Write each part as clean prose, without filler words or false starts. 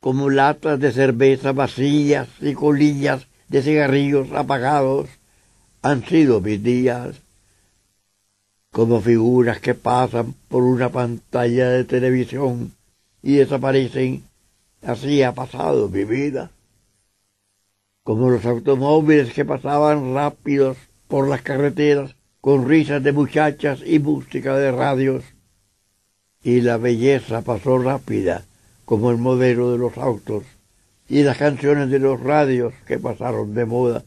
como latas de cerveza vacías y colillas de cigarrillos apagados, han sido mis días. Como figuras que pasan por una pantalla de televisión y desaparecen, así ha pasado mi vida. Como los automóviles que pasaban rápidos por las carreteras con risas de muchachas y música de radios. Y la belleza pasó rápida como el modelo de los autos y las canciones de los radios que pasaron de moda.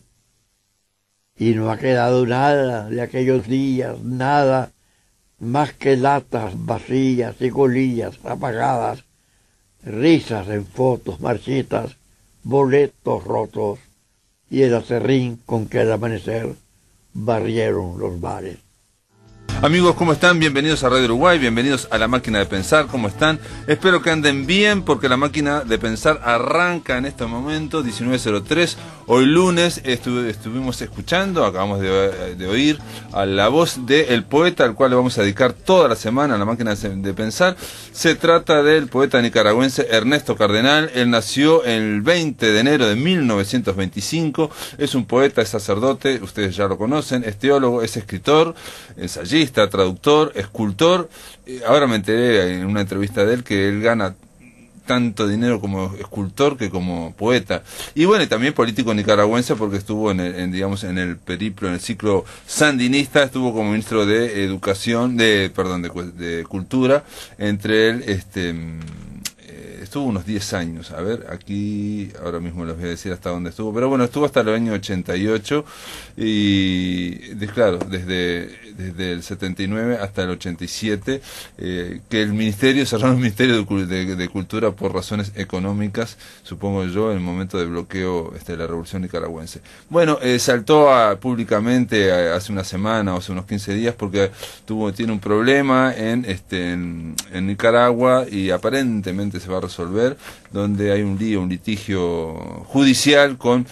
Y no ha quedado nada de aquellos días, nada más que latas vacías y colillas apagadas, risas en fotos marchitas, boletos rotos y el acerrín con que al amanecer barrieron los bares. Amigos, ¿cómo están? Bienvenidos a Radio Uruguay, bienvenidos a La Máquina de Pensar, ¿cómo están? Espero que anden bien porque La Máquina de Pensar arranca en este momento, 19:03. Hoy lunes estuvimos escuchando, acabamos de oír a la voz del poeta al cual le vamos a dedicar toda la semana a La Máquina de Pensar. Se trata del poeta nicaragüense Ernesto Cardenal. Él nació el 20 de enero de 1925, es un poeta, es sacerdote, ustedes ya lo conocen, es teólogo, es escritor, ensayista, traductor, escultor. Ahora me enteré en una entrevista de él que él gana tanto dinero como escultor que como poeta. Y bueno, y también político nicaragüense porque estuvo en el periplo, en el ciclo sandinista, estuvo como ministro de Educación, de Cultura, entre él, estuvo unos 10 años, a ver, aquí ahora mismo les voy a decir hasta dónde estuvo, pero bueno, estuvo hasta el año 88 claro, desde el 79 hasta el 87, que el ministerio, cerraron el Ministerio de Cultura por razones económicas, supongo yo, en el momento de bloqueo de la Revolución Nicaragüense. Bueno, saltó públicamente hace una semana o hace unos 15 días porque tiene un problema en Nicaragua y aparentemente se va a resolver, donde hay un litigio judicial con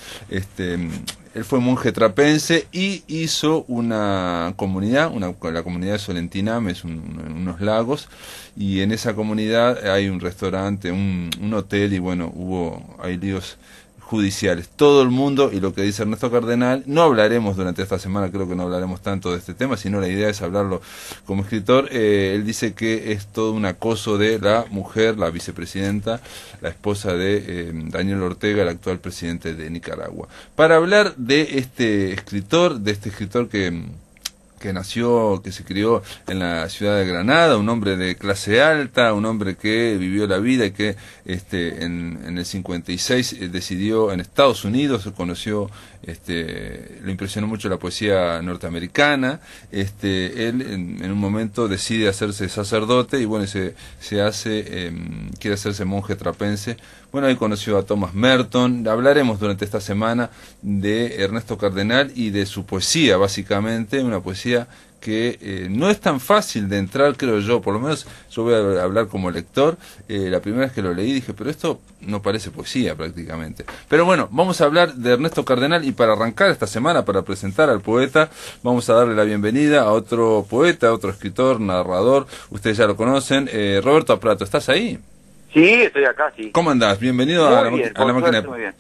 él fue monje trapense y hizo una comunidad, la comunidad de Solentiname, es unos lagos, y en esa comunidad hay un restaurante, un hotel, y bueno, hay líos judiciales. Todo el mundo, y lo que dice Ernesto Cardenal, no hablaremos durante esta semana, creo que no hablaremos tanto de este tema, sino la idea es hablarlo como escritor. Él dice que es todo un acoso de la mujer, la vicepresidenta, la esposa de Daniel Ortega, el actual presidente de Nicaragua. Para hablar de este escritor que se crió en la ciudad de Granada, un hombre de clase alta, un hombre que vivió la vida y que en el 56 decidió en Estados Unidos, conoció, le impresionó mucho la poesía norteamericana. Él en un momento decide hacerse sacerdote y bueno, quiere hacerse monje trapense. Bueno, ahí conoció a Thomas Merton. Hablaremos durante esta semana de Ernesto Cardenal y de su poesía, básicamente, una poesía que no es tan fácil de entrar, creo yo, por lo menos yo voy a hablar como lector. La primera vez que lo leí dije, pero esto no parece poesía prácticamente. Pero bueno, vamos a hablar de Ernesto Cardenal y para arrancar esta semana, para presentar al poeta, vamos a darle la bienvenida a otro poeta, otro escritor, narrador, ustedes ya lo conocen, Roberto Aprato. ¿Estás ahí? Sí, estoy acá, sí. ¿Cómo andás? Bienvenido a la máquina. Muy bien.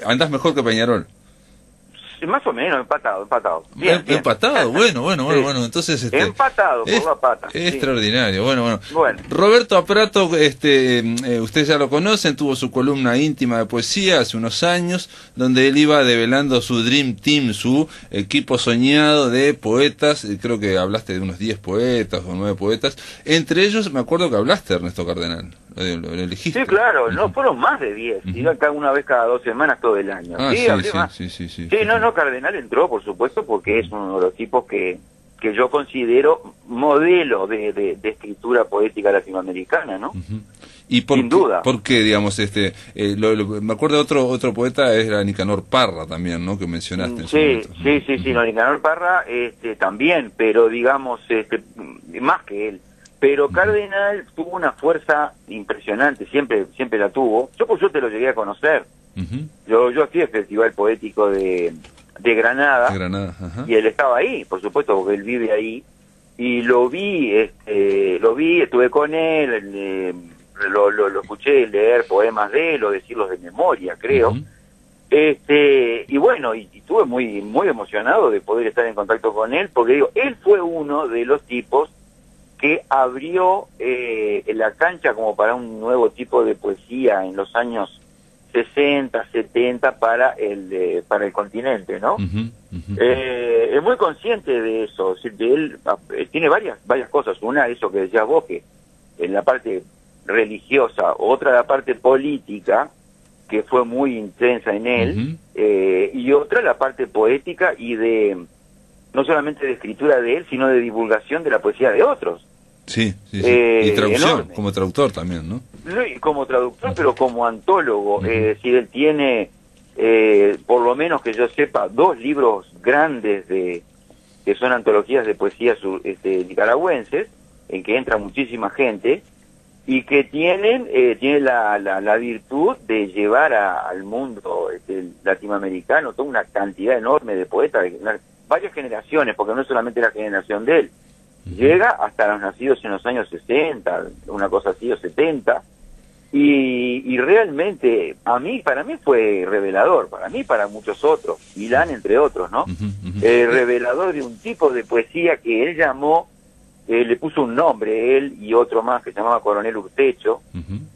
¿Andás mejor que Peñarol? Más o menos, empatado. Bien. Empatado, bueno, entonces empatado por la pata. Extraordinario, bueno. Roberto Aprato, ustedes ya lo conocen, tuvo su columna íntima de poesía hace unos años, donde él iba develando su Dream Team, su equipo soñado de poetas. Creo que hablaste de unos 10 poetas o 9 poetas, entre ellos me acuerdo que hablaste de Ernesto Cardenal. Lo elegiste. Sí, claro, no, fueron más de 10. Iba acá una vez cada 2 semanas todo el año. Sí, Cardenal entró, por supuesto, porque es uno de los tipos que yo considero modelo de escritura poética latinoamericana, ¿no? Y sin duda. ¿Por qué, digamos, me acuerdo de otro poeta, era Nicanor Parra también, ¿no? Que mencionaste en su momento. Sí, no, Nicanor Parra también, pero digamos, más que él. Pero Cardenal tuvo una fuerza impresionante, siempre la tuvo. Yo por suerte lo llegué a conocer. Yo fui al Festival Poético de Granada, y él estaba ahí, por supuesto, porque él vive ahí. Y lo vi, estuve con él, lo escuché leer poemas de él o decirlos de memoria, creo. Y bueno, y estuve muy emocionado de poder estar en contacto con él, porque digo, él fue uno de los tipos que abrió la cancha como para un nuevo tipo de poesía en los años 60, 70 para el continente, ¿no? Es muy consciente de eso, es decir, de él tiene varias cosas. Una, eso que decías vos, que en la parte religiosa, otra la parte política, que fue muy intensa en él, y otra la parte poética y de, no solamente de escritura de él, sino de divulgación de la poesía de otros. Sí. Y traducción, enorme. como traductor también, ¿no? Y como traductor, pero como antólogo. Es decir, él tiene, por lo menos que yo sepa, 2 libros grandes que son antologías de poesía nicaragüenses, en que entra muchísima gente, y que tienen la virtud de llevar al mundo latinoamericano toda una cantidad enorme de poetas, varias generaciones, porque no es solamente la generación de él, llega hasta los nacidos en los años 60, una cosa así, o 70, y realmente para mí fue revelador, para mí y para muchos otros, Milán entre otros, ¿no? Revelador de un tipo de poesía que él llamó, le puso un nombre, él y otro más que se llamaba Coronel Urtecho, un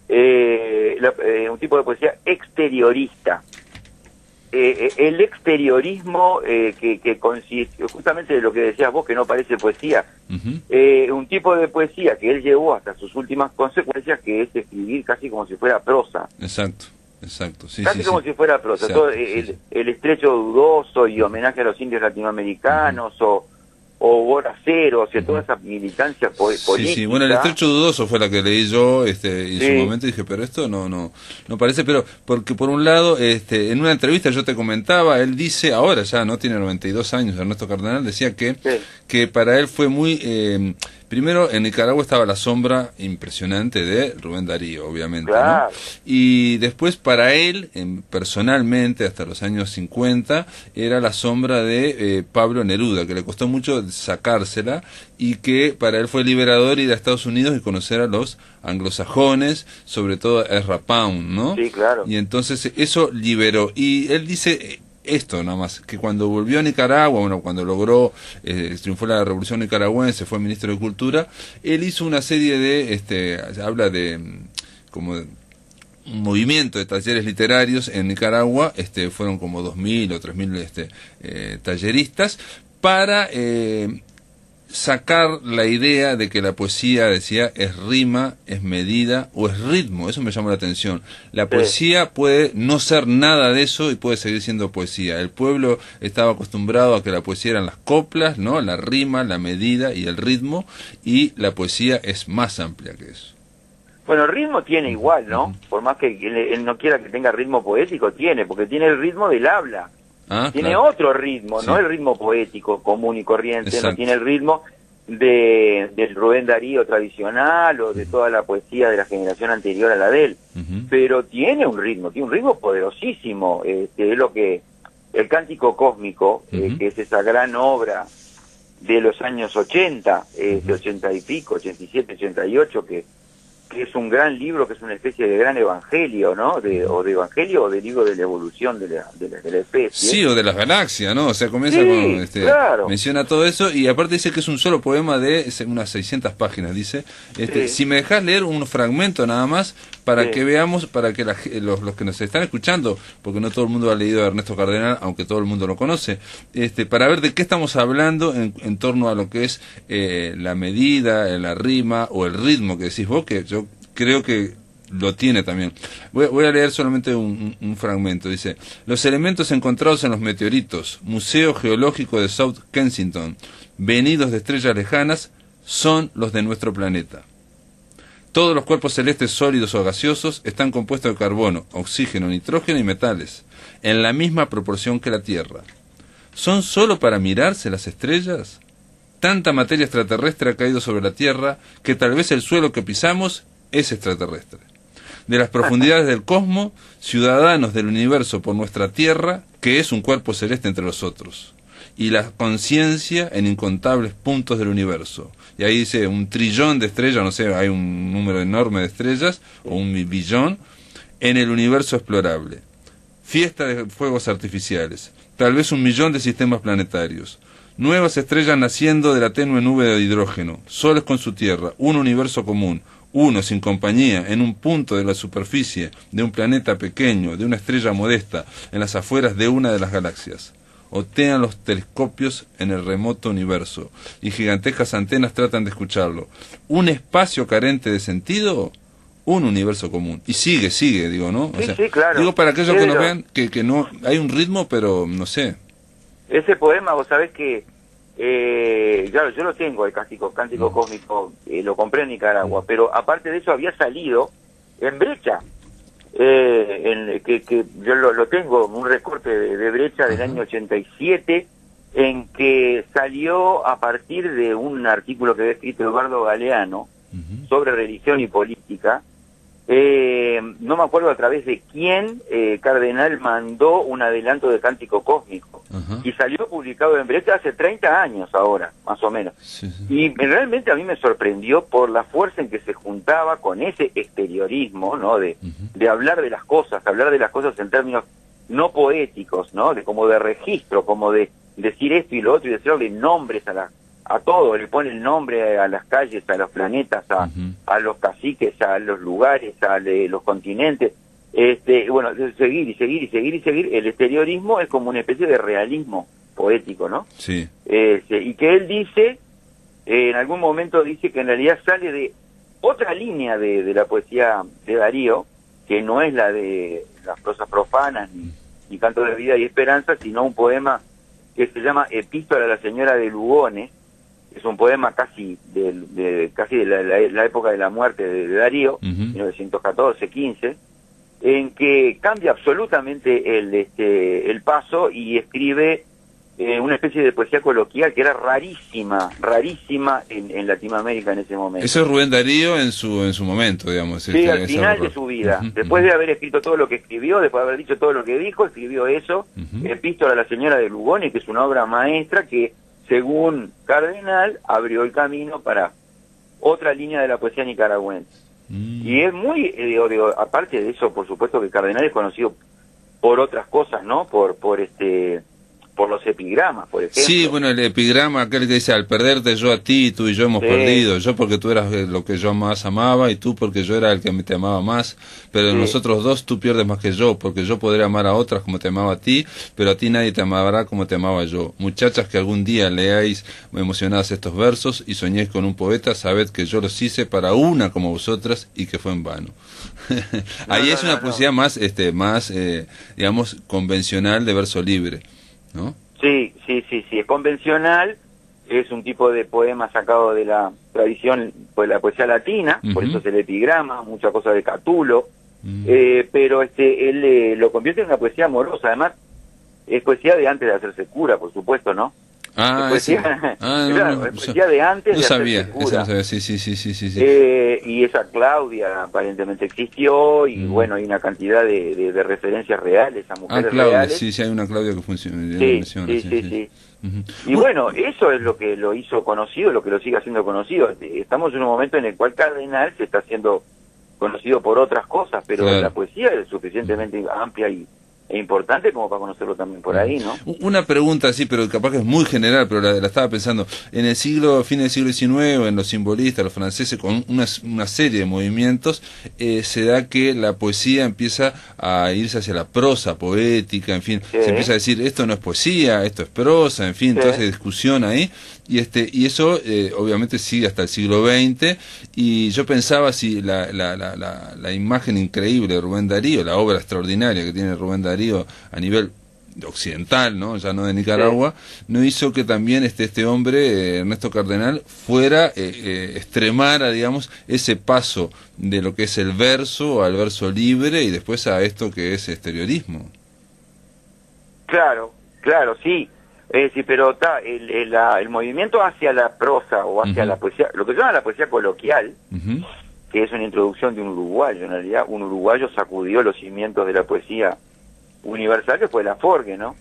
tipo de poesía exteriorista. El exteriorismo que consiste, justamente de lo que decías vos, que no parece poesía, un tipo de poesía que él llevó hasta sus últimas consecuencias, que es escribir casi como si fuera prosa. Exacto, sí. Casi como si fuera prosa. Exacto, todo el estrecho dudoso y homenaje a los indios latinoamericanos, o Hora Cero, o sea, toda esa militancia política. Sí, bueno, el estrecho dudoso fue la que leí yo, y en su momento dije, pero esto no parece, pero porque por un lado, en una entrevista yo te comentaba, él dice, ahora ya no tiene 92 años, Ernesto Cardenal, decía que para él fue muy, primero en Nicaragua estaba la sombra impresionante de Rubén Darío, obviamente, claro, ¿no? Y después para él, personalmente, hasta los años 50, era la sombra de Pablo Neruda, que le costó mucho sacársela, y que para él fue liberador ir a Estados Unidos y conocer a los anglosajones, sobre todo a Ezra Pound, ¿no? Sí, claro. Y entonces eso liberó. Y él dice esto nada más, que cuando volvió a Nicaragua, bueno, cuando logró, triunfó la revolución nicaragüense, fue ministro de Cultura, él hizo una serie de, habla de, como un movimiento de talleres literarios en Nicaragua, fueron como 2.000 o 3.000 talleristas, para sacar la idea de que la poesía, decía, es rima, es medida o es ritmo. Eso me llamó la atención. La poesía puede no ser nada de eso y puede seguir siendo poesía. El pueblo estaba acostumbrado a que la poesía eran las coplas, ¿no? La rima, la medida y el ritmo, y la poesía es más amplia que eso. Bueno, el ritmo tiene igual, ¿no? Por más que él no quiera que tenga ritmo poético, tiene, porque tiene el ritmo del habla. Tiene claro. otro ritmo, no el ritmo poético común y corriente, Exacto. No tiene el ritmo del Rubén Darío tradicional o de toda la poesía de la generación anterior a la de él, pero tiene un ritmo poderosísimo. Es lo que el Cántico Cósmico, que es esa gran obra de los años 80, 80 y pico, 87, 88, que es un gran libro, que es una especie de gran evangelio, ¿no? O de evangelio o de libro de la evolución de la especie. Sí, o de las galaxias, ¿no? O sea, comienza con, claro. Menciona todo eso, y aparte dice que es un solo poema de unas 600 páginas, dice. Si me dejas leer un fragmento nada más, para que veamos, para que los que nos están escuchando, porque no todo el mundo ha leído a Ernesto Cardenal, aunque todo el mundo lo conoce, para ver de qué estamos hablando en torno a lo que es la medida, la rima o el ritmo que decís vos, que yo creo que lo tiene también. Voy a leer solamente un fragmento. Dice: los elementos encontrados en los meteoritos, Museo Geológico de South Kensington, venidos de estrellas lejanas, son los de nuestro planeta. Todos los cuerpos celestes sólidos o gaseosos están compuestos de carbono, oxígeno, nitrógeno y metales, en la misma proporción que la Tierra. ¿Son solo para mirarse las estrellas? Tanta materia extraterrestre ha caído sobre la Tierra que tal vez el suelo que pisamos es extraterrestre. De las profundidades del cosmos, ciudadanos del universo por nuestra Tierra, que es un cuerpo celeste entre los otros. y la conciencia en incontables puntos del universo. Y ahí dice 1 trillón de estrellas, no sé, hay un número enorme de estrellas, o 1 billón, en el universo explorable. Fiesta de fuegos artificiales, tal vez 1 millón de sistemas planetarios. Nuevas estrellas naciendo de la tenue nube de hidrógeno, soles con su tierra, un universo común, uno sin compañía, en un punto de la superficie de un planeta pequeño, de una estrella modesta, en las afueras de una de las galaxias. Otean los telescopios en el remoto universo, y gigantescas antenas tratan de escucharlo. ¿Un espacio carente de sentido? Un universo común. Y sigue, digo, ¿no? Sí, sí, claro. Digo para aquellos que nos vean que no hay un ritmo, pero no sé. Ese poema, vos sabés que, claro, yo lo tengo, el Cántico Cósmico, lo compré en Nicaragua, pero aparte de eso había salido en Brecha, que yo lo tengo, un recorte de Brecha del año 87, en que salió a partir de un artículo que había escrito Eduardo Galeano sobre religión y política. No me acuerdo a través de quién Cardenal mandó un adelanto de Cántico Cósmico y salió publicado en Brecha hace 30 años ahora, más o menos. Sí. Y realmente a mí me sorprendió por la fuerza en que se juntaba con ese exteriorismo, ¿no? De hablar de las cosas en términos no poéticos, ¿no? Como de registro, como de decir esto y lo otro y decirle nombres a todo, le pone el nombre a las calles, a los planetas, a los caciques, a los lugares, a los continentes. Bueno, seguir, el exteriorismo es como una especie de realismo poético, ¿no? Sí. Y que él dice, en algún momento dice que en realidad sale de otra línea de la poesía de Darío, que no es la de las prosas profanas, ni canto de vida y esperanza, sino un poema que se llama Epístola a la señora de Lugones. Es un poema casi de la época de la muerte de Darío, 1914-15, en que cambia absolutamente el paso y escribe una especie de poesía coloquial que era rarísima en Latinoamérica en ese momento. Eso es Rubén Darío en su momento, digamos. Sí, al final de su vida. Después de haber escrito todo lo que escribió, después de haber dicho todo lo que dijo, escribió eso, Epístola a la señora de Lugones, que es una obra maestra que, según Cardenal, abrió el camino para otra línea de la poesía nicaragüense. Y es muy, aparte de eso, por supuesto que Cardenal es conocido por otras cosas, ¿no? Por los epigramas, por ejemplo. Sí, bueno, el epigrama, aquel que dice, al perderte yo a ti, tú y yo hemos perdido, yo porque tú eras lo que yo más amaba y tú porque yo era el que te amaba más, pero nosotros dos tú pierdes más que yo, porque yo podré amar a otras como te amaba a ti, pero a ti nadie te amará como te amaba yo. Muchachas que algún día leáis emocionadas estos versos y soñéis con un poeta, sabed que yo los hice para una como vosotras y que fue en vano. Ahí es una poesía más, digamos, convencional de verso libre, ¿no? Sí, es convencional, es un tipo de poema sacado de la tradición, pues la poesía latina, por eso es el epigrama, mucha cosa de Catulo, pero él lo convierte en una poesía amorosa, además es poesía de antes de hacerse cura, por supuesto, ¿no? Ah, es poesía, claro, es poesía de antes de hacerse cura. Sí. Y esa Claudia aparentemente existió, y bueno, hay una cantidad de referencias reales a mujeres Claudia, reales. sí, hay una Claudia que funciona. Sí. Y bueno, eso es lo que lo hizo conocido, lo que lo sigue haciendo conocido. Estamos en un momento en el cual Cardenal se está haciendo conocido por otras cosas, pero la poesía es suficientemente amplia e importante como para conocerlo también por ahí, ¿no? Una pregunta así, pero capaz que es muy general, pero la estaba pensando. En el fin del siglo XIX, en los simbolistas, los franceses, con una serie de movimientos, se da que la poesía empieza a irse hacia la prosa poética, en fin, se empieza a decir, esto no es poesía, esto es prosa, en fin, toda esa discusión ahí, y eso obviamente sigue hasta el siglo XX, y yo pensaba si la imagen increíble de Rubén Darío, la obra extraordinaria que tiene Rubén Darío a nivel occidental, ¿no? Ya no de Nicaragua, no hizo que también este hombre, Ernesto Cardenal, fuera, extremara, digamos, ese paso de lo que es el verso al verso libre y después a esto que es exteriorismo. Claro, sí. Sí, pero el movimiento hacia la prosa o hacia la poesía, lo que se llama la poesía coloquial, que es una introducción de un uruguayo, en realidad, un uruguayo sacudió los cimientos de la poesía universal, que fue Laforgue, ¿no?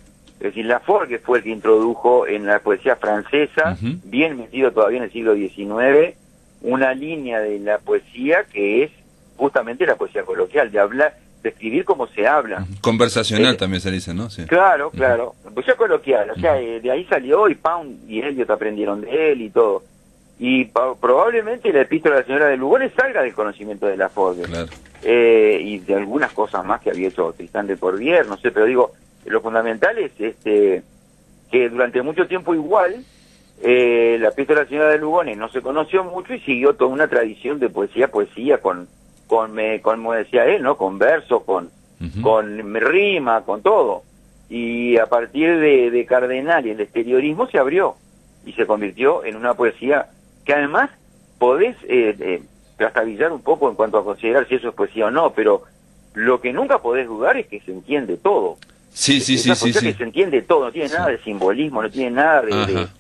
decir, Laforgue fue el que introdujo en la poesía francesa, Ujú. bien metido todavía en el siglo XIX, una línea de la poesía que es justamente la poesía coloquial, de hablar, de escribir como se habla. Conversacional también se dice, ¿no? Sí. Claro, claro. Poesía coloquial, o sea, de ahí salió y Pound y Eliot aprendieron de él y todo. Y probablemente la epístola de la señora de Lugones salga del conocimiento de Laforgue. Claro. Y de algunas cosas más que había hecho Tristán de Corbière, no sé, pero digo, lo fundamental es que durante mucho tiempo igual la epístola de la señora de Lugones no se conoció mucho y siguió toda una tradición de poesía con como decía él, ¿no? Con verso, con rima, con todo. Y a partir de Cardenal y el exteriorismo se abrió y se convirtió en una poesía que además podés trastabillar un poco en cuanto a considerar si eso es poesía o no, pero lo que nunca podés dudar es que se entiende todo. Sí, sí, Es una sí, poesía sí. que se entiende todo, no tiene nada de simbolismo, no tiene nada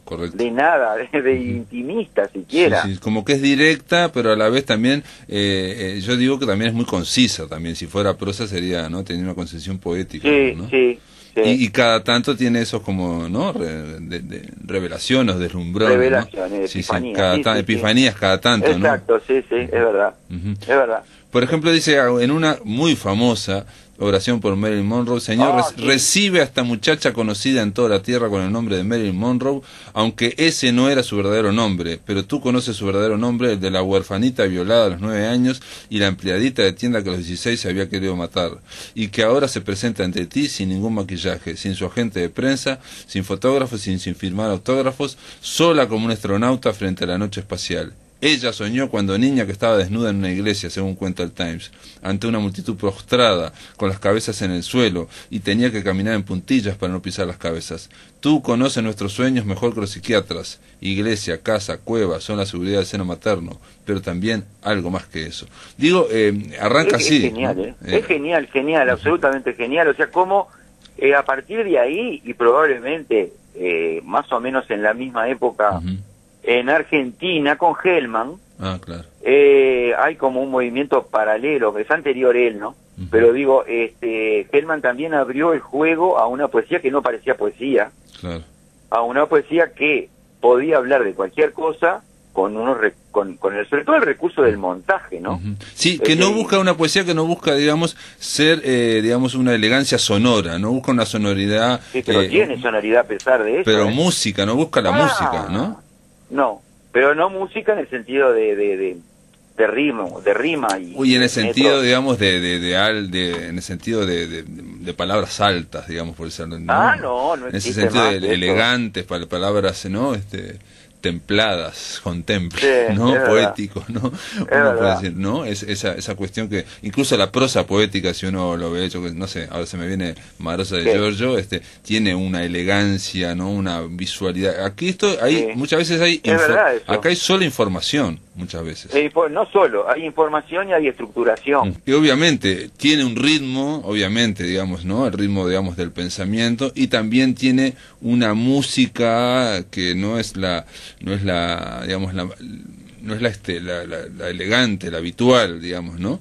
Correcto. de nada, de intimista siquiera. Sí, sí, como que es directa, pero a la vez también, yo digo que también es muy concisa también. Si fuera prosa sería, ¿no? Tenía una concepción poética, Sí, ¿no? sí. Sí. Y cada tanto tiene esos como, ¿no? De revelaciones, deslumbrón, Revelaciones, ¿no? Sí, epifanías. cada Sí, sí, epifanías cada tanto, exacto, sí, sí, es verdad. ¿no? Es verdad. Por ejemplo, dice en una muy famosa oración por Marilyn Monroe, Señor, Sí. recibe a esta muchacha conocida en toda la tierra con el nombre de Marilyn Monroe, aunque ese no era su verdadero nombre, pero tú conoces su verdadero nombre, el de la huerfanita violada a los 9 años y la empleadita de tienda que a los 16 se había querido matar, y que ahora se presenta ante ti sin ningún maquillaje, sin su agente de prensa, sin fotógrafos, sin firmar autógrafos, sola como un astronauta frente a la noche espacial. Ella soñó cuando niña que estaba desnuda en una iglesia, según cuenta el Times, ante una multitud prostrada, con las cabezas en el suelo, y tenía que caminar en puntillas para no pisar las cabezas. Tú conoces nuestros sueños mejor que los psiquiatras. Iglesia, casa, cueva, son la seguridad del seno materno, pero también algo más que eso. Digo, arranca así. Es genial, ¿no? Es genial, absolutamente genial. O sea, como a partir de ahí, y probablemente más o menos en la misma época, en Argentina, con Hellman, claro. hay como un movimiento paralelo, que es anterior él, ¿no? Pero digo, Hellman también abrió el juego a una poesía que no parecía poesía, Claro. a una poesía que podía hablar de cualquier cosa con sobre todo el recurso del montaje, ¿no? Sí, que no busca una poesía que no busca, digamos, ser, digamos, una elegancia sonora, no busca una sonoridad. Sí, pero tiene sonoridad a pesar de eso. Pero música, no busca la música, ¿no? No, pero no música en el sentido de rima y Uy, en el sentido, digamos, en el sentido de palabras altas, digamos, por decirlo. No en ese existe sentido más de de eso. elegantes, palabras, ¿no? Templadas, contemple, Sí, ¿no? es Poéticos, ¿no? Uno puede verdad. decir, ¿no? Esa cuestión que, incluso la prosa poética, si uno lo ve hecho, no sé, ahora se me viene Marosa de Sí. Giorgio, tiene una elegancia, ¿no? Una visualidad. Aquí Sí. muchas veces hay, Es verdad eso. acá hay solo información, muchas veces. No solo, hay información y hay estructuración. Y obviamente tiene un ritmo, obviamente, digamos, ¿no? El ritmo, digamos, del pensamiento, y también tiene una música que no es la digamos, no es la elegante, la habitual, digamos, ¿no?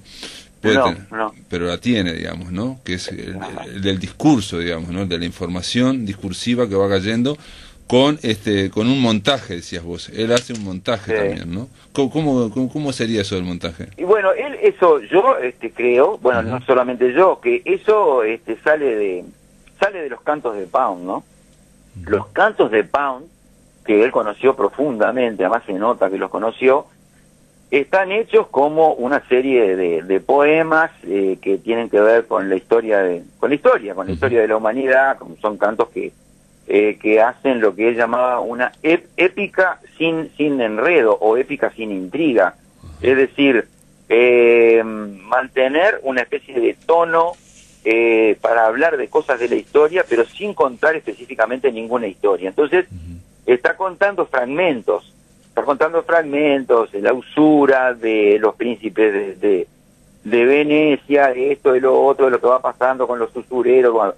No. Pero la tiene, digamos, ¿no? Que es el del discurso, digamos, ¿no? El de la información discursiva que va cayendo con un montaje, decías vos. Él hace un montaje también, ¿no? ¿Cómo sería eso del montaje? Y bueno, yo creo, bueno, no solamente yo, que eso sale de los cantos de Pound, ¿no? Los cantos de Pound, que él conoció profundamente, además se nota que los conoció, están hechos como una serie de poemas que tienen que ver con la historia de la humanidad, como son cantos que hacen lo que él llamaba una épica sin enredo o épica sin intriga, es decir, mantener una especie de tono para hablar de cosas de la historia, pero sin contar específicamente ninguna historia. Entonces, está contando fragmentos de la usura de los príncipes de Venecia, de esto, de lo otro, de lo que va pasando con los usureros.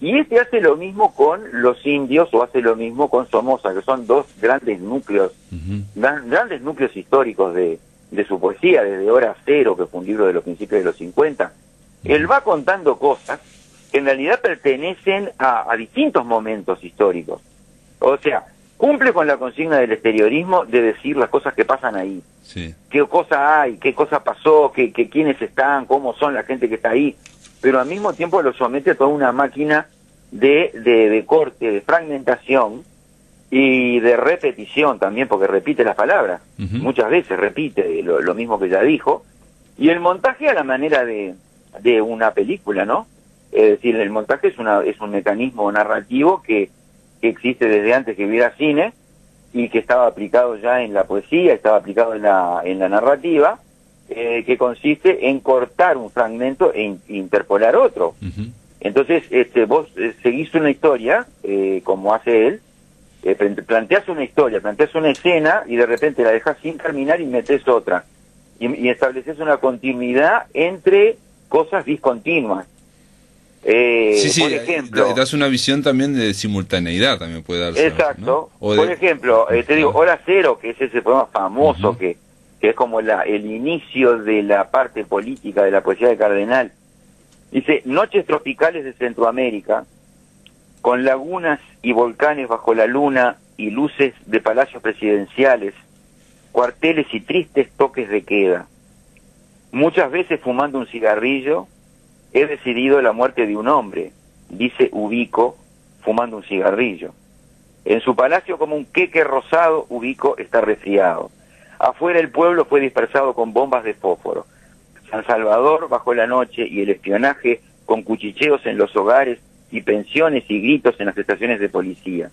Y hace lo mismo con los indios, o hace lo mismo con Somoza, que son dos grandes núcleos, grandes núcleos históricos de su poesía, desde Hora Cero, que fue un libro de los principios de los 50. Él va contando cosas que en realidad pertenecen a distintos momentos históricos. O sea, cumple con la consigna del exteriorismo de decir las cosas que pasan ahí. Sí. Qué cosa hay, qué cosa pasó, quiénes están, cómo son la gente que está ahí, pero al mismo tiempo lo somete a toda una máquina de corte, de fragmentación y de repetición también, porque repite las palabras, muchas veces repite lo mismo que ya dijo, y el montaje a la manera de una película, ¿no? Es decir, el montaje es un mecanismo narrativo que existe desde antes que hubiera cine y que estaba aplicado ya en la poesía, estaba aplicado en la narrativa, que consiste en cortar un fragmento e interpolar otro. Entonces, vos seguís una historia, como hace él, planteás una historia, planteás una escena y de repente la dejás sin terminar y metés otra. Y estableces una continuidad entre cosas discontinuas. Sí, por ejemplo, das una visión también de simultaneidad, también puede darse. Exacto. ¿no? Por ejemplo, te digo, Hora Cero, que es ese poema famoso que es como el inicio de la parte política de la poesía de Cardenal. Dice: noches tropicales de Centroamérica, con lagunas y volcanes bajo la luna y luces de palacios presidenciales, cuarteles y tristes toques de queda. Muchas veces fumando un cigarrillo, he decidido la muerte de un hombre, dice Ubico, fumando un cigarrillo. En su palacio, como un queque rosado, Ubico está resfriado. Afuera el pueblo fue dispersado con bombas de fósforo. San Salvador bajo la noche y el espionaje con cuchicheos en los hogares y pensiones y gritos en las estaciones de policía.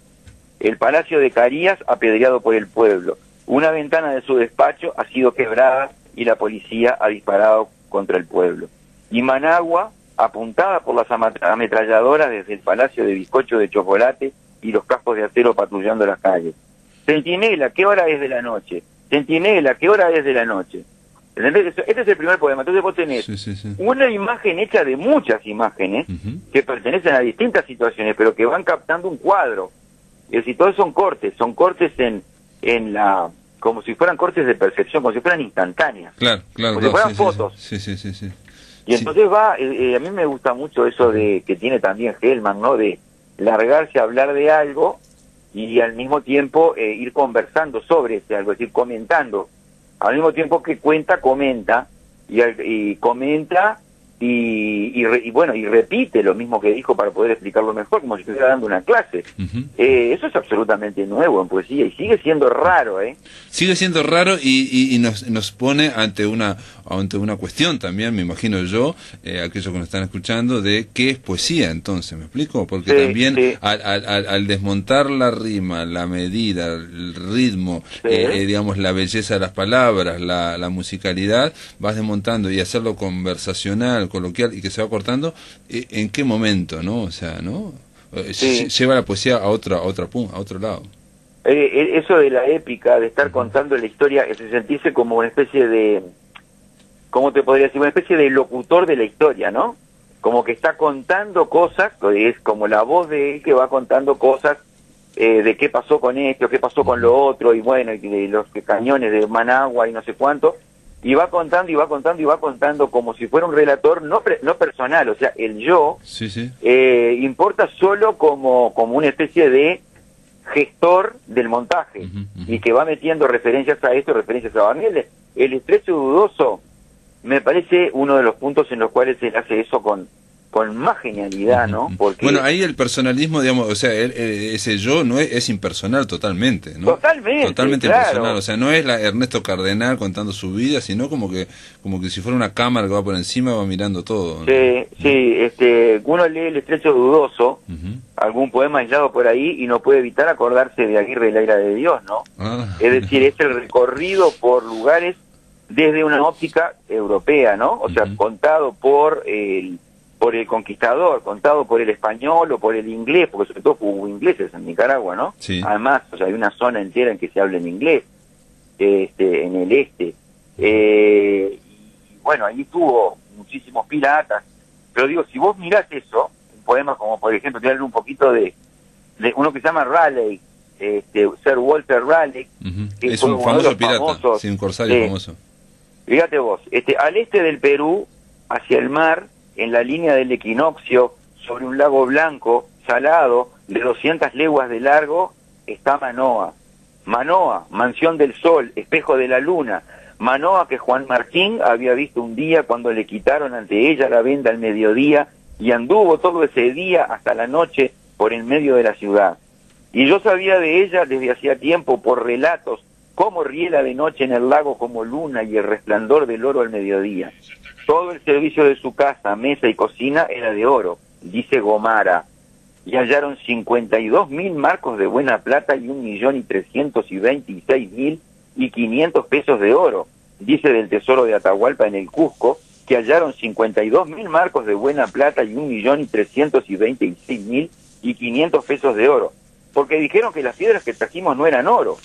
El palacio de Carías apedreado por el pueblo. Una ventana de su despacho ha sido quebrada y la policía ha disparado contra el pueblo. Y Managua, apuntada por las ametralladoras desde el palacio de bizcocho de chocolate y los cascos de acero patrullando las calles. Centinela, ¿qué hora es de la noche? Centinela, ¿qué hora es de la noche? ¿Entendés? Este es el primer poema. Entonces vos tenés una imagen hecha de muchas imágenes que pertenecen a distintas situaciones, pero que van captando un cuadro. Es decir, todos son cortes en la... como si fueran cortes de percepción, como si fueran instantáneas. Claro, como si fueran fotos. Sí. Y entonces a mí me gusta mucho eso que tiene también Hellman, ¿no? De largarse a hablar de algo y al mismo tiempo ir conversando sobre ese algo, es decir, comentando. Al mismo tiempo que comenta y comenta y bueno, y repite lo mismo que dijo para poder explicarlo mejor, como si estuviera dando una clase. Eso es absolutamente nuevo en poesía y sigue siendo raro, Sigue siendo raro y nos pone ante una cuestión también, me imagino yo, aquellos que nos están escuchando, de qué es poesía entonces, ¿me explico? Porque también al desmontar la rima, la medida, el ritmo, digamos, la belleza de las palabras, la musicalidad, vas desmontando y hacerlo conversacional, coloquial y que se va cortando, ¿en qué momento, no? O sea, ¿no? Lleva la poesía a otro lado. Eso de la épica, de estar contando la historia, es sentirse como una especie de, ¿cómo te podría decir? Una especie de locutor de la historia, ¿no? Como que está contando cosas, es como la voz de él que va contando cosas de qué pasó con esto, qué pasó con lo otro, y bueno, y de los cañones de Managua y no sé cuánto, y va contando y va contando y va contando como si fuera un relator no personal, o sea, el yo importa solo como una especie de gestor del montaje y que va metiendo referencias a esto, referencias a Barniel. El estrecho dudoso me parece uno de los puntos en los cuales él hace eso con más genialidad, ¿no? Porque bueno, ahí el personalismo, digamos, o sea, ese yo no es impersonal totalmente, ¿no? Totalmente claro. impersonal, o sea, no es Ernesto Cardenal contando su vida, sino como que si fuera una cámara que va por encima, va mirando todo, ¿no? Uno lee el estrecho dudoso, algún poema aislado por ahí y no puede evitar acordarse de Aguirre y la ira de Dios, ¿no? Es decir, es el recorrido por lugares desde una óptica europea, ¿no? O sea, contado por el conquistador, contado por el español o por el inglés, porque sobre todo hubo ingleses en Nicaragua, ¿no? Sí. Además, o sea, hay una zona entera en que se habla en inglés, en el este. Y bueno, ahí tuvo muchísimos piratas. Pero digo, si vos mirás eso, un poema como, por ejemplo, te hablo un poquito de uno que se llama Raleigh, Sir Walter Raleigh, que es un famoso pirata, famosos, un corsario famoso. Fíjate vos, al este del Perú, hacia el mar, en la línea del equinoccio, sobre un lago blanco, salado, de 200 leguas de largo, está Manoa. Manoa, mansión del sol, espejo de la luna. Manoa que Juan Martín había visto un día cuando le quitaron ante ella la venda al mediodía y anduvo todo ese día hasta la noche por el medio de la ciudad. Y yo sabía de ella desde hacía tiempo por relatos cómo riela de noche en el lago como luna y el resplandor del oro al mediodía. Todo el servicio de su casa, mesa y cocina era de oro, dice Gomara. Y hallaron 52.000 marcos de buena plata y 1.326.500 pesos de oro, dice del Tesoro de Atahualpa en el Cusco, que hallaron 52.000 marcos de buena plata y 1.326.500 pesos de oro, porque dijeron que las piedras que trajimos no eran oro.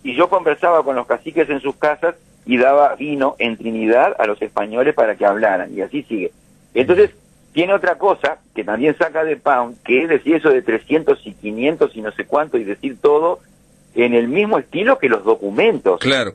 Y yo conversaba con los caciques en sus casas y daba vino en Trinidad a los españoles para que hablaran, y así sigue. Entonces, tiene otra cosa que también saca de Pound, que es decir eso de 300 y 500 y no sé cuánto, y decir todo en el mismo estilo que los documentos. Claro.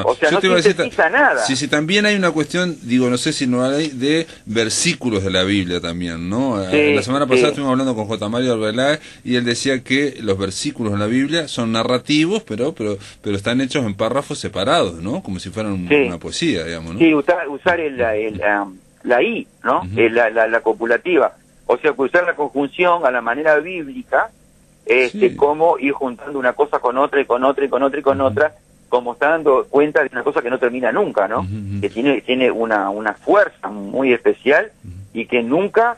O sea, yo no te iba a decir, sintetiza nada. Sí, también hay una cuestión, digo, no sé si no hay, de versículos de la Biblia también, ¿no? Sí, la semana pasada sí. estuvimos hablando con J. Mario Arbeláez y él decía que los versículos en la Biblia son narrativos, pero están hechos en párrafos separados, ¿no? Como si fueran una poesía, digamos, ¿no? Sí, usar la I, ¿no? La copulativa. O sea, usar la conjunción a la manera bíblica, como ir juntando una cosa con otra y con otra y con otra y con otra, como está dando cuenta de una cosa que no termina nunca, ¿no? Que tiene una fuerza muy especial y que nunca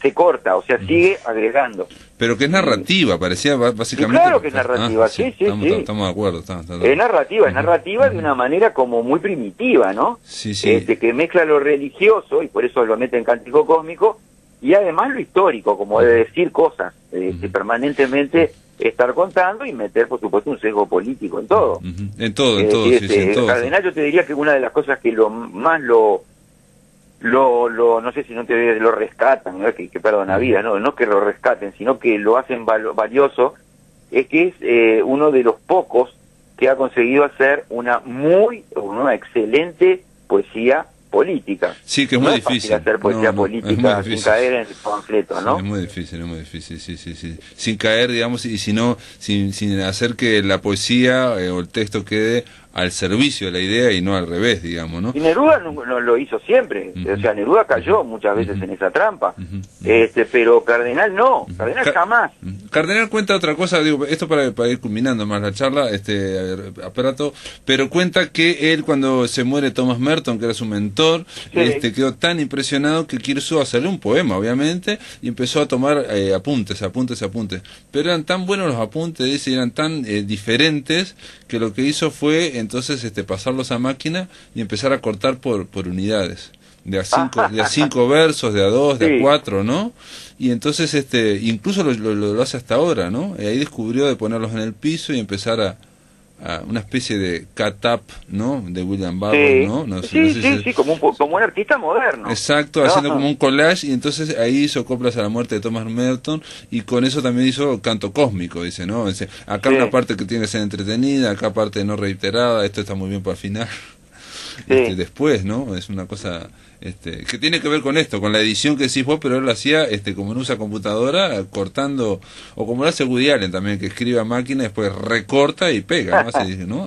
se corta, o sea, sigue agregando. Pero que es narrativa, parecía básicamente... Y claro que es narrativa, sí. Estamos de acuerdo. Es narrativa de una manera como muy primitiva, ¿no? Sí. Que mezcla lo religioso, y por eso lo mete en Cántico Cósmico, y además lo histórico, como de decir cosas, permanentemente estar contando y meter, por supuesto, un sesgo político en todo. En todo, en todo. Cardenal, yo te diría que una de las cosas que más no sé si no te lo rescatan, ¿no? que perdona vida, no que lo rescaten, sino que lo hacen valioso, es que es uno de los pocos que ha conseguido hacer una excelente poesía política. Sí, que es muy difícil hacer poesía política sin caer en el panfleto, ¿no? Sí, es muy difícil, sí. Sin caer, digamos, y sin hacer que la poesía o el texto quede al servicio de la idea y no al revés, digamos, ¿no? Y Neruda no lo hizo siempre, o sea, Neruda cayó muchas veces en esa trampa, pero Cardenal no, Cardenal jamás. Cardenal cuenta otra cosa, digo, esto para ir culminando más la charla, aparato, pero cuenta que él cuando se muere Thomas Merton, que era su mentor, quedó tan impresionado que quiso hacerle un poema, obviamente, y empezó a tomar apuntes, pero eran tan buenos los apuntes, dice, eran tan diferentes, que lo que hizo fue entonces pasarlos a máquina y empezar a cortar por unidades, de a 5 versos, de a 2, de a 4, ¿no? Y entonces incluso lo hace hasta ahora, ¿no? Y ahí descubrió de ponerlos en el piso y empezar a una especie de cut-up, ¿no? De William Burroughs, ¿no? No sé como un artista moderno. Exacto, haciendo como un collage, y entonces ahí hizo coplas a la muerte de Thomas Merton, y con eso también hizo canto cósmico, dice, ¿no? Dice, acá una parte que tiene que ser entretenida, acá parte no reiterada, esto está muy bien para el final. Después, ¿no? Es una cosa que tiene que ver con esto, con la edición que decís vos, pero él lo hacía como no usa computadora, cortando, o como lo hace Woody Allen también, que escribe a máquina, después recorta y pega, ¿no? Así, ¿no?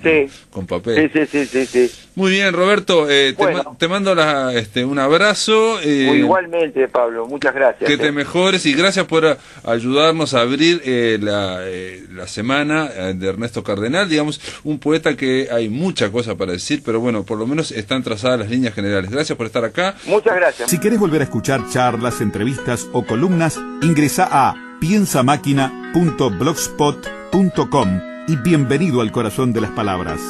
Con papel. Sí. Muy bien, Roberto, bueno. te mando un abrazo. Igualmente, Pablo, muchas gracias. Que te mejores y gracias por ayudarnos a abrir la semana de Ernesto Cardenal, digamos, un poeta que hay mucha cosa para decir, pero bueno, por lo menos están trazadas las líneas generales. Gracias por estar acá. Muchas gracias. Si querés volver a escuchar charlas, entrevistas o columnas, ingresa a piensamáquina.blogspot.com y bienvenido al corazón de las palabras.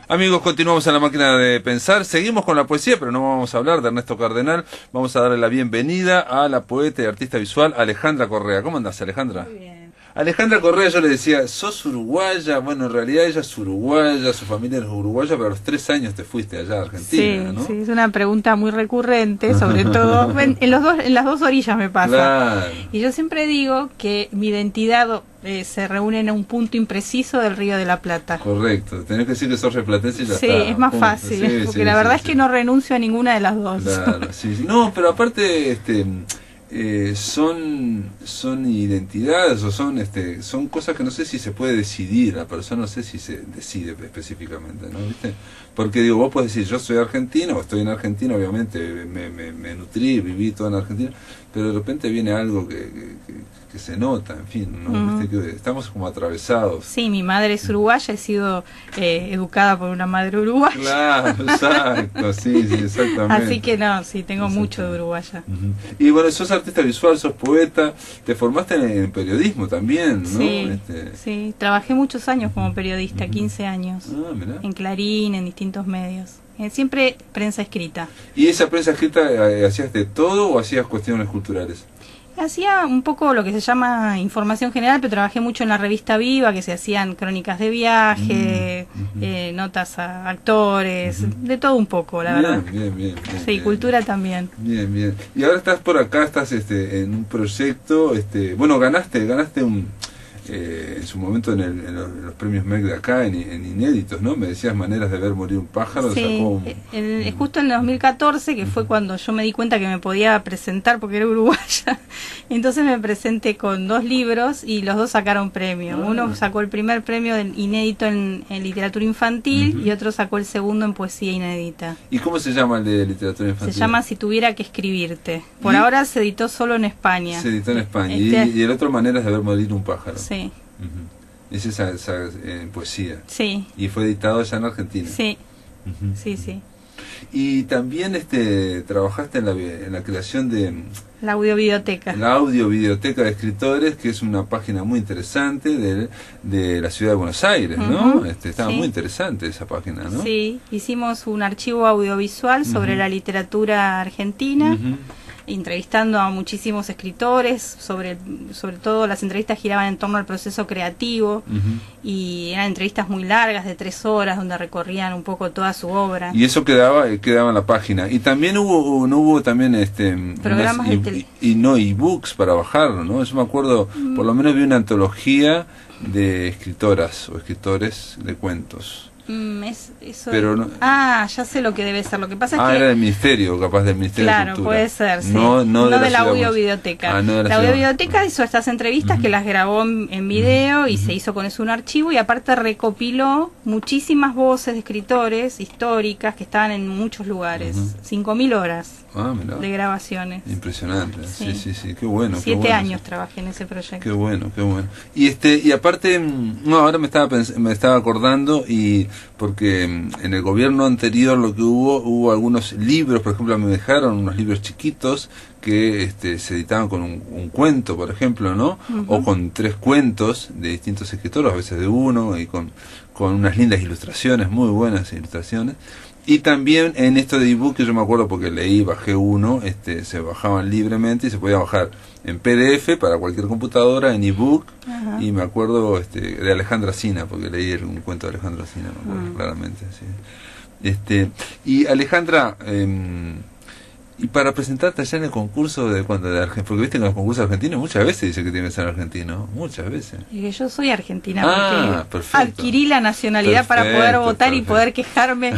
Amigos, continuamos en la máquina de pensar. Seguimos con la poesía, pero no vamos a hablar de Ernesto Cardenal. Vamos a darle la bienvenida a la poeta y artista visual Alejandra Correa. ¿Cómo andás, Alejandra? Muy bien. Alejandra Correa, yo le decía, sos uruguaya. Bueno, en realidad ella es uruguaya, su familia es uruguaya, pero a los 3 años te fuiste allá a Argentina, ¿no? Sí, es una pregunta muy recurrente, sobre todo en las dos orillas me pasa. Claro. Y yo siempre digo que mi identidad se reúnen en un punto impreciso del Río de la Plata. Correcto, tenés que decir que sos replatense y ya Sí, está. es más Punto. fácil, Sí, porque sí, la sí, verdad sí. es que no renuncio a ninguna de las dos. Claro, sí, sí. No, pero aparte, son identidades o son cosas que no sé si se puede decidir, la persona no sé si se decide específicamente, ¿no? ¿Viste? Porque digo, vos podés decir, yo soy argentino, o estoy en Argentina, obviamente me nutrí, viví todo en Argentina, pero de repente viene algo que se nota, en fin, ¿no? ¿Viste? Que estamos como atravesados. Sí, mi madre es uruguaya, he sido educada por una madre uruguaya. Claro, exacto, sí, exactamente. Así que no, sí, tengo mucho de uruguaya. Y bueno, sos artista visual, sos poeta, te formaste en periodismo también, ¿no? Sí, sí, trabajé muchos años como periodista, 15 años, Ah, mirá. en Clarín, en distintos medios. Siempre prensa escrita. ¿Y esa prensa escrita hacías de todo o hacías cuestiones culturales? Hacía un poco lo que se llama información general, pero trabajé mucho en la revista Viva, que se hacían crónicas de viaje, notas a actores, de todo un poco, la verdad. Bien, Sí, bien, cultura también. Bien. Y ahora estás por acá, estás en un proyecto, bueno, ganaste en su momento en los premios MEC de acá, en Inéditos, ¿no? Me decías Maneras de ver morir un pájaro, Sí, sacó justo en el 2014, que fue cuando yo me di cuenta que me podía presentar porque era uruguaya, entonces me presenté con 2 libros y los 2 sacaron premio. Uno sacó el primer premio inédito en literatura infantil y otro sacó el segundo en poesía inédita. ¿Y cómo se llama el de literatura infantil? Se llama Si tuviera que escribirte. Por ahora se editó solo en España. Se editó en España. Y el otro Maneras de ver morir un pájaro. Sí. Es esa poesía. Sí. Y fue editado allá en Argentina. Sí. Sí. Y también trabajaste en la creación de la audiovideoteca. La audiovideoteca de escritores, que es una página muy interesante de la ciudad de Buenos Aires, ¿no? Estaba muy interesante esa página, ¿no? Sí, hicimos un archivo audiovisual sobre la literatura argentina. Entrevistando a muchísimos escritores, sobre todo las entrevistas giraban en torno al proceso creativo y eran entrevistas muy largas de 3 horas donde recorrían un poco toda su obra. Y eso quedaba en la página. Y también hubo también programas de tele. ebooks para bajarlo, ¿no? Yo me acuerdo, por lo menos vi una antología de escritoras o escritores de cuentos. Eso pero no, ya sé lo que debe ser. Lo que pasa es que era del ministerio, capaz del Ministerio de Cultura. Claro, puede ser, sí. No de la audiovideoteca. La audiovideoteca hizo estas entrevistas que las grabó en video y se hizo con eso un archivo, y aparte recopiló muchísimas voces de escritores históricas que estaban en muchos lugares. 5.000 horas de grabaciones. Impresionante. Sí, qué bueno. 7 años trabajé en ese proyecto. Qué bueno. Y aparte, ahora me estaba acordando, y porque en el gobierno anterior lo que hubo algunos libros, por ejemplo, me dejaron unos libros chiquitos que se editaban con un cuento, por ejemplo, ¿no? O con 3 cuentos de distintos escritores, a veces de uno, y con unas lindas ilustraciones, muy buenas ilustraciones. Y también en esto de ebook, que yo me acuerdo porque bajé uno, se bajaban libremente y se podía bajar en PDF para cualquier computadora, en ebook. Y me acuerdo de Alejandra Sina, porque leí un cuento de Alejandra Sina, me acuerdo claramente. Sí. Y Alejandra, y para presentarte allá en el concurso de Argentina, porque viste que en los concursos argentinos muchas veces dice que tiene que ser argentino, muchas veces. Y que yo soy argentina, porque perfecto. Adquirí la nacionalidad para poder votar y poder quejarme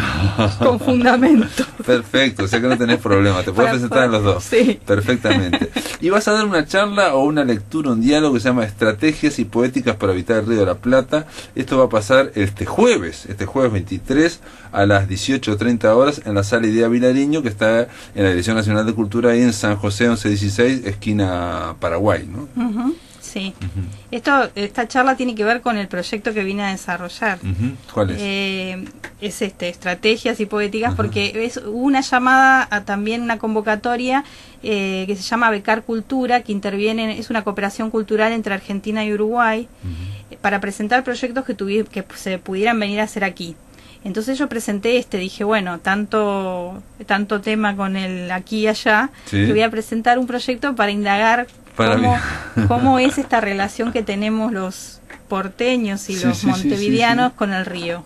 con fundamento. Perfecto, o sea que no tenés problema, te puedes presentar en los dos. Sí. Perfectamente. Y vas a dar una charla o una lectura, un diálogo que se llama Estrategias y Poéticas para evitar el Río de la Plata. Esto va a pasar este jueves 23 a las 18:30 horas en la Sala Idea Vilariño, que está en la Dirección Nacional de Cultura, ahí en San José 1116, esquina Paraguay, ¿no? Sí. Esta charla tiene que ver con el proyecto que vine a desarrollar. ¿Cuál es? Es Estrategias y Poéticas, porque es una llamada a también una convocatoria que se llama Becar Cultura, que interviene, es una cooperación cultural entre Argentina y Uruguay, para presentar proyectos que se pudieran venir a hacer aquí. Entonces yo presenté dije, bueno, tanto tema con el aquí y allá, que voy a presentar un proyecto para indagar cómo es esta relación que tenemos los porteños y los montevideanos con el río.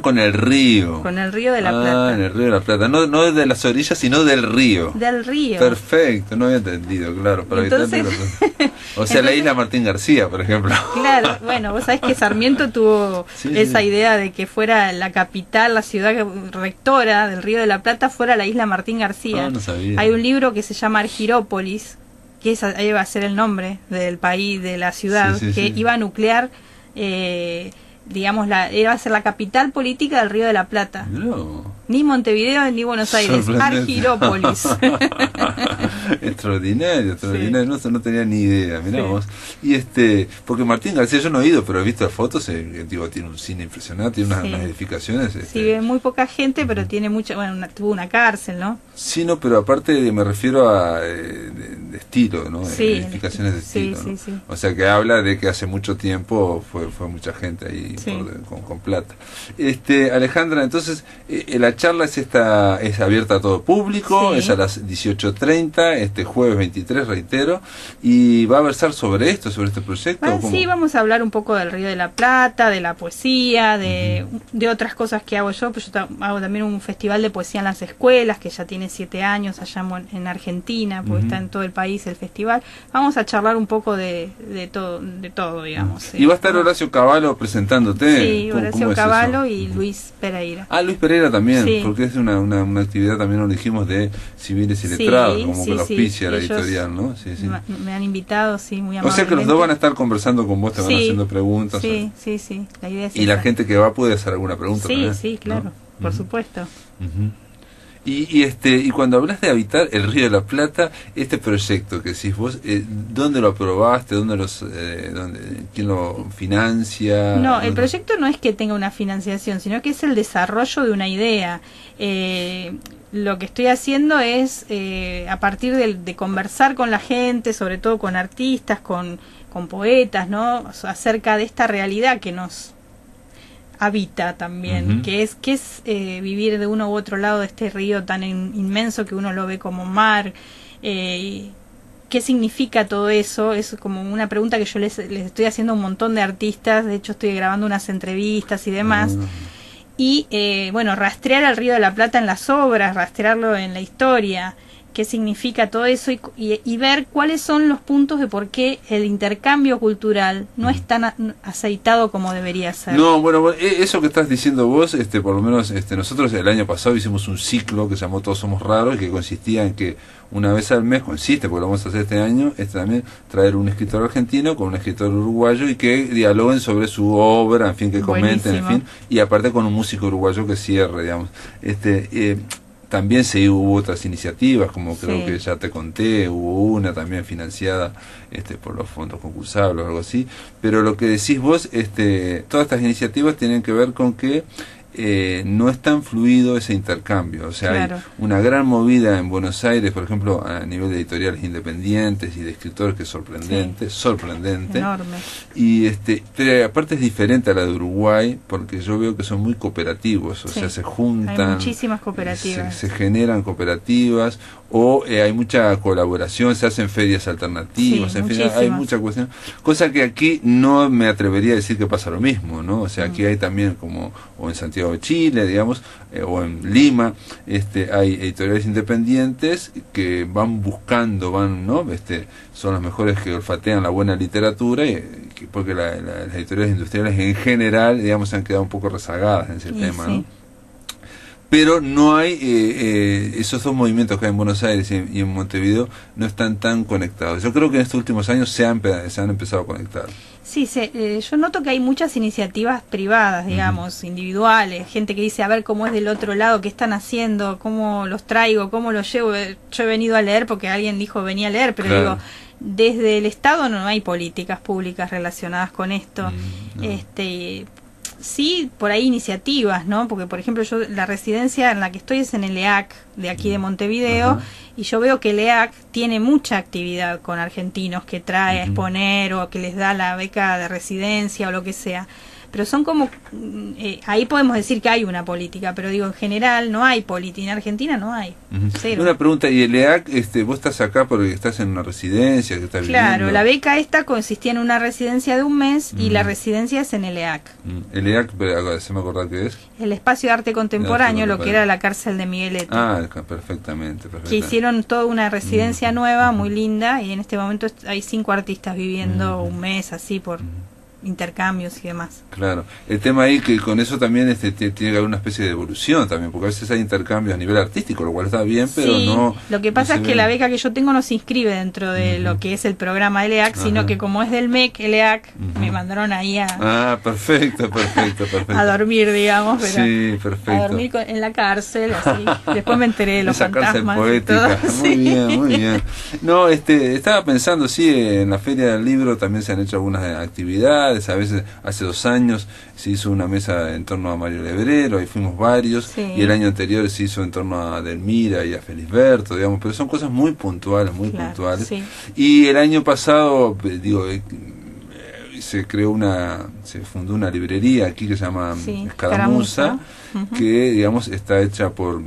Con el río. Con el río de la Plata. En el río de la Plata. No de las orillas, sino del río. Del río. Perfecto, no había entendido, claro. Para entonces, o sea, la isla Martín García, por ejemplo. Claro, bueno, vos sabés que Sarmiento tuvo esa idea de que fuera la capital, la ciudad rectora del río de la Plata, fuera la isla Martín García. No sabía. Hay un libro que se llama Argirópolis, que ahí va a ser el nombre del país, de la ciudad, iba a nuclear, digamos, iba a ser la capital política del Río de la Plata. No. Ni Montevideo ni Buenos Aires, Argirópolis. Extraordinario. No tenía ni idea, mirá vos. Y porque Martín García yo no he ido, pero he visto fotos, tiene un cine impresionante, tiene unas edificaciones. Sí, muy poca gente, pero tiene mucha, tuvo una cárcel, ¿no? Sí, no, pero aparte me refiero a de estilo, ¿no? Edificaciones de estilo, ¿no? Sí. O sea que habla de que hace mucho tiempo fue mucha gente ahí con plata. Alejandra, entonces la charla es abierta a todo público, es a las 18:30, jueves 23, reitero, y va a versar sobre este proyecto. Sí, vamos a hablar un poco del Río de la Plata, de la poesía, de otras cosas que hago yo, pues yo hago también un festival de poesía en las escuelas, que ya tiene 7 años allá en Argentina, porque está en todo el país el festival. Vamos a charlar un poco de todo, digamos. Y va a estar Horacio Cavallo presentándote. Sí, Horacio Cavallo y Luis Pereira. Luis Pereira también, porque es una actividad, también lo dijimos, de civiles y letrados, como que lo auspicia la editorial, ¿no? Me han invitado, muy amablemente. O sea que los dos van a estar conversando con vos, te van haciendo preguntas. Sí, la idea es y la gente que va puede hacer alguna pregunta también. Sí, claro, por supuesto. Y cuando hablas de habitar el Río de la Plata, este proyecto que decís vos, ¿dónde lo aprobaste? ¿Quién lo financia? No, el proyecto no es que tenga una financiación, sino que es el desarrollo de una idea. Lo que estoy haciendo es, a partir de conversar con la gente, sobre todo con artistas, con poetas, ¿no? Acerca de esta realidad que nos habita también, que es vivir de uno u otro lado de este río tan inmenso que uno lo ve como mar. ¿Qué significa todo eso? Es como una pregunta que yo les estoy haciendo a un montón de artistas. De hecho, estoy grabando unas entrevistas y demás. Y rastrear al Río de la Plata en las obras, rastrearlo en la historia, qué significa todo eso y ver cuáles son los puntos de por qué el intercambio cultural no es tan aceitado como debería ser. No, bueno, eso que estás diciendo vos, por lo menos nosotros el año pasado hicimos un ciclo que se llamó Todos Somos Raros, que consistía en que una vez al mes, porque lo vamos a hacer este año, también traer un escritor argentino con un escritor uruguayo y que dialoguen sobre su obra, en fin, que comenten, en fin, y aparte con un músico uruguayo que cierre, digamos. También hubo otras iniciativas, como creo que ya te conté, hubo una también financiada por los fondos concursables o algo así, pero lo que decís vos, todas estas iniciativas tienen que ver con que no es tan fluido ese intercambio, o sea, hay una gran movida en Buenos Aires, por ejemplo, a nivel de editoriales independientes y de escritores, que es sorprendente, enorme. Y pero aparte es diferente a la de Uruguay, porque yo veo que son muy cooperativos, o sea, se juntan, hay muchísimas cooperativas, se generan cooperativas, o hay mucha colaboración, se hacen ferias alternativas, en fin, hay mucha cuestión, cosa que aquí no me atrevería a decir que pasa lo mismo, ¿no? O sea, aquí hay también, como o en Santiago de Chile, digamos, o en Lima, hay editoriales independientes que van buscando, ¿no? Son los mejores que olfatean la buena literatura, porque las editoriales industriales en general, digamos, han quedado un poco rezagadas en ese tema, ¿no? Pero no hay esos dos movimientos que hay en Buenos Aires y en Montevideo no están tan conectados. Yo creo que en estos últimos años se han empezado a conectar. Sí, yo noto que hay muchas iniciativas privadas, digamos, individuales, gente que dice, a ver cómo es del otro lado, qué están haciendo, cómo los traigo, cómo los llevo. Yo he venido a leer porque alguien dijo venía a leer, pero digo, desde el Estado no hay políticas públicas relacionadas con esto. Sí, por ahí iniciativas, ¿no? Porque, por ejemplo, yo la residencia en la que estoy es en el EAC de aquí de Montevideo, y yo veo que el EAC tiene mucha actividad con argentinos que trae a exponer o que les da la beca de residencia o lo que sea. pero son como, ahí podemos decir que hay una política, pero digo, en general no hay política, en Argentina no hay, cero. Una pregunta, ¿y el EAC, vos estás acá porque estás en una residencia que estás Claro, viviendo? la beca esta consistía en una residencia de un mes y la residencia es en el EAC. El EAC, se me acordar qué es. El Espacio de Arte Contemporáneo, lo que era la cárcel de Miguelete. Perfectamente. Que hicieron toda una residencia nueva, muy linda, y en este momento hay 5 artistas viviendo un mes así por intercambios y demás. Claro, el tema ahí que con eso también tiene que haber una especie de evolución también, porque a veces hay intercambios a nivel artístico, lo cual está bien, pero sí, no... Lo que pasa es que la beca que yo tengo no se inscribe dentro de lo que es el programa del EAC, sino que como es del MEC, el EAC, me mandaron ahí perfecto. a dormir, digamos, pero sí, perfecto. a dormir en la cárcel, así. Después me enteré de los esa fantasmas cárcel poética. y todo. Muy bien. No, estaba pensando, sí, en la Feria del Libro también se han hecho algunas actividades. A veces, hace 2 años se hizo una mesa en torno a Mario Lebrero, ahí fuimos varios, y el año anterior se hizo en torno a Delmira y a Felisberto, digamos, pero son cosas muy puntuales, puntuales. Sí. Y el año pasado, se fundó una librería aquí que se llama Escaramuza, que, digamos, está hecha por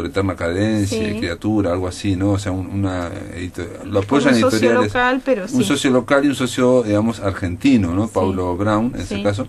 Eterna Cadencia, Criatura, algo así, ¿no? O sea, lo apoyan editoriales. Un socio local, pero un socio local y un socio, digamos, argentino, ¿no? Paulo Brown, en ese caso.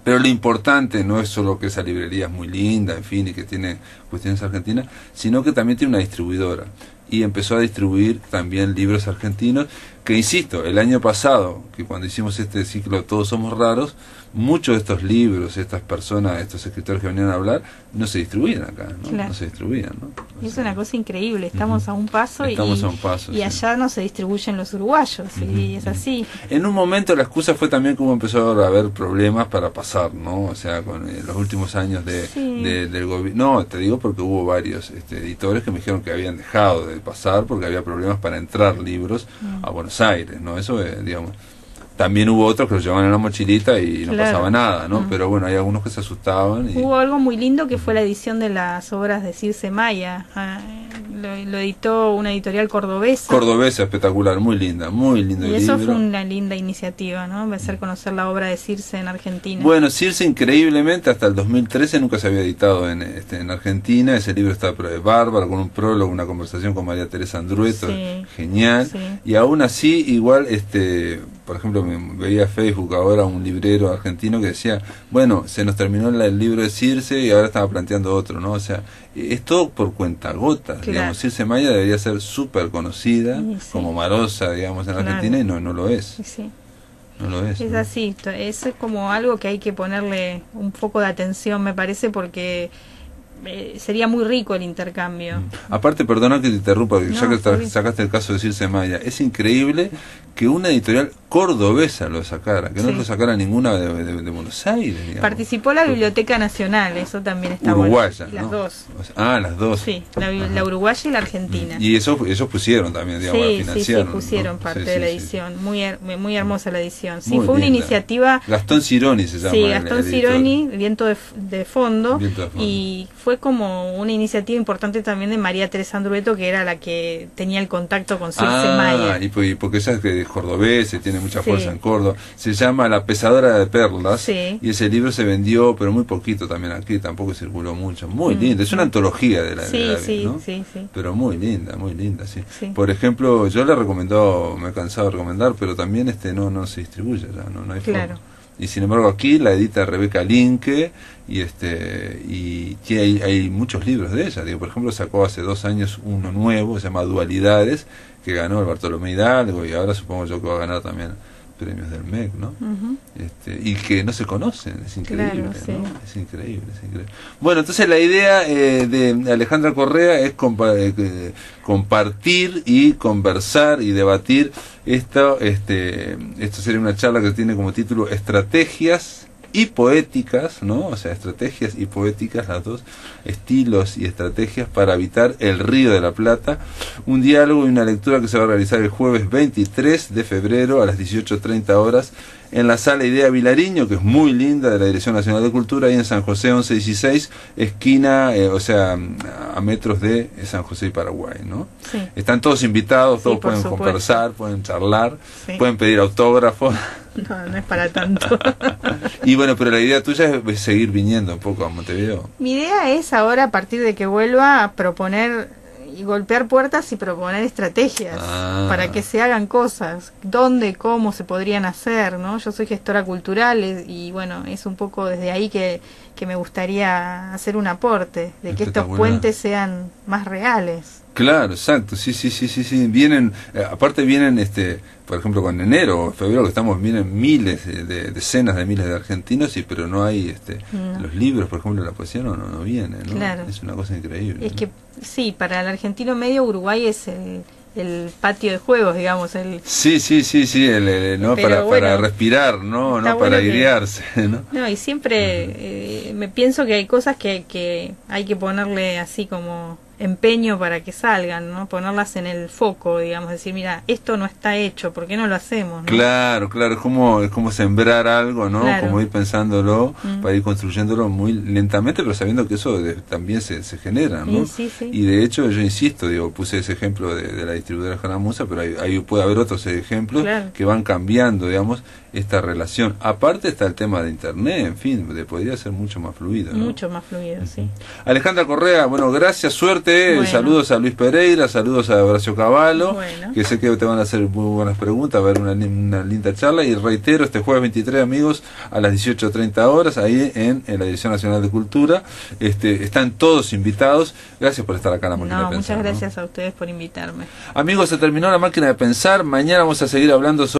Pero lo importante no es solo que esa librería es muy linda, en fin, y que tiene cuestiones argentinas, sino que también tiene una distribuidora. Y empezó a distribuir también libros argentinos, que insisto, el año pasado, que cuando hicimos este ciclo Todos Somos Raros, muchos de estos libros, estas personas, estos escritores que venían a hablar, no se distribuían acá, ¿no? Claro. No se distribuían, ¿no? Es una cosa increíble, estamos a un paso y allá no se distribuyen los uruguayos, y es así. En un momento la excusa fue también como empezó a haber problemas para pasar, ¿no? O sea, con los últimos años del gobierno. No, te digo porque hubo varios editores que me dijeron que habían dejado de pasar porque había problemas para entrar libros a Buenos Aires, ¿no? Eso, digamos... También hubo otros que los llevaban en la mochilita y no pasaba nada, ¿no? Pero bueno, hay algunos que se asustaban. Hubo algo muy lindo que fue la edición de las obras de Circe Maya. Lo editó una editorial cordobesa. Cordobesa, espectacular, muy lindo y eso fue una linda iniciativa, ¿no? Hacer conocer la obra de Circe en Argentina. Bueno, Circe increíblemente hasta el 2013 nunca se había editado en Argentina. Ese libro está bárbaro, con un prólogo, una conversación con María Teresa Andrueto, genial. Y aún así, igual, por ejemplo, me veía Facebook ahora un librero argentino que decía, bueno, se nos terminó el libro de Circe y ahora estaba planteando otro, ¿no? O sea, es todo por cuentagotas, digamos. Circe Maya debería ser súper conocida, como Marosa, digamos, en Argentina, y no lo es. No lo es. Es así, eso es como algo que hay que ponerle un foco de atención, me parece, porque sería muy rico el intercambio. Aparte, perdona que te interrumpa, ya que sacaste el caso de Circe Maya, es increíble que una editorial cordobesa lo sacara, que no lo sacara ninguna de Buenos Aires, digamos. Participó la Biblioteca Nacional, eso también está uruguaya, bueno. Las dos. Las dos. Sí, la uruguaya y la argentina. Y ellos pusieron también, digamos, financiaron. Sí, pusieron parte de la edición. Muy hermosa la edición. Sí, fue una iniciativa... Gastón Cironi se llama. Sí, Gastón Cironi, Viento de Fondo. Y fue como una iniciativa importante también de María Teresa Andrueto, que era la que tenía el contacto con Circe Maya. Y porque ella es cordobesa, tiene mucha fuerza en Córdoba. Se llama La Pesadora de Perlas, y ese libro se vendió, pero muy poquito también aquí, tampoco circuló mucho. Muy lindo, es una antología de la ¿no? Sí. Pero muy linda, sí. Por ejemplo, yo le recomendó, me he cansado de recomendar, pero también no se distribuye ya, no hay forma. Y sin embargo aquí la edita Rebeca Linke y hay muchos libros de ella. Por ejemplo, sacó hace 2 años uno nuevo, se llama Dualidades, que ganó el Bartolomé Hidalgo, y ahora supongo yo que va a ganar también premios del MEC, ¿no? Y que no se conocen, es increíble, ¿no? Es increíble. Bueno, entonces la idea de Alejandra Correa es compartir y conversar y debatir esto sería una charla que tiene como título Estrategias y poéticas, ¿no? O sea, estrategias y poéticas, las dos, estilos y estrategias para habitar el Río de la Plata. Un diálogo y una lectura que se va a realizar el jueves 23 de febrero a las 18:30 horas en la Sala Idea Vilariño, que es muy linda, de la Dirección Nacional de Cultura, ahí en San José 1116, esquina, a metros de San José y Paraguay, ¿no? Están todos invitados, todos pueden conversar, pueden charlar, pueden pedir autógrafos. no es para tanto. Y bueno, pero la idea tuya es seguir viniendo un poco a Montevideo. Mi idea es ahora, a partir de que vuelva, a proponer y golpear puertas y proponer estrategias para que se hagan cosas, dónde, cómo se podrían hacer, ¿no? Yo soy gestora cultural y bueno, es un poco desde ahí que me gustaría hacer un aporte, de que estos puentes sean más reales. Claro, exacto, sí, vienen, aparte vienen, por ejemplo, con enero o febrero que estamos, vienen miles, decenas de miles de argentinos, pero no hay, los libros, por ejemplo, la poesía no viene, ¿no? Claro. Es una cosa increíble. Es que, sí, para el argentino medio, Uruguay es el patio de juegos, digamos. Sí, ¿no? Para respirar, ¿no? No para airearse, ¿no? No, y siempre me pienso que hay cosas que hay que ponerle así como empeño para que salgan, ¿no? Ponerlas en el foco, digamos, decir, mira, esto no está hecho, ¿por qué no lo hacemos? ¿No? Claro, es como sembrar algo, ¿no? Claro. Como ir pensándolo, para ir construyéndolo muy lentamente, pero sabiendo que eso también se genera, ¿no? Sí. Y de hecho, yo insisto, puse ese ejemplo de la distribuidora Jaramuza, pero ahí puede haber otros ejemplos que van cambiando, digamos, esta relación. Aparte está el tema de internet, en fin, podría ser mucho más fluido, ¿no? Mucho más fluido, sí. Alejandra Correa, bueno, gracias, suerte. Bueno. Saludos a Luis Pereira, saludos a Horacio Cavallo, que sé que te van a hacer muy buenas preguntas, va a haber una linda charla, y reitero, este jueves 23, amigos, a las 18:30 horas, ahí en la Dirección Nacional de Cultura, están todos invitados. Gracias por estar acá en La Máquina de Pensar. Muchas gracias a ustedes por invitarme. Amigos, se terminó La Máquina de Pensar, mañana vamos a seguir hablando sobre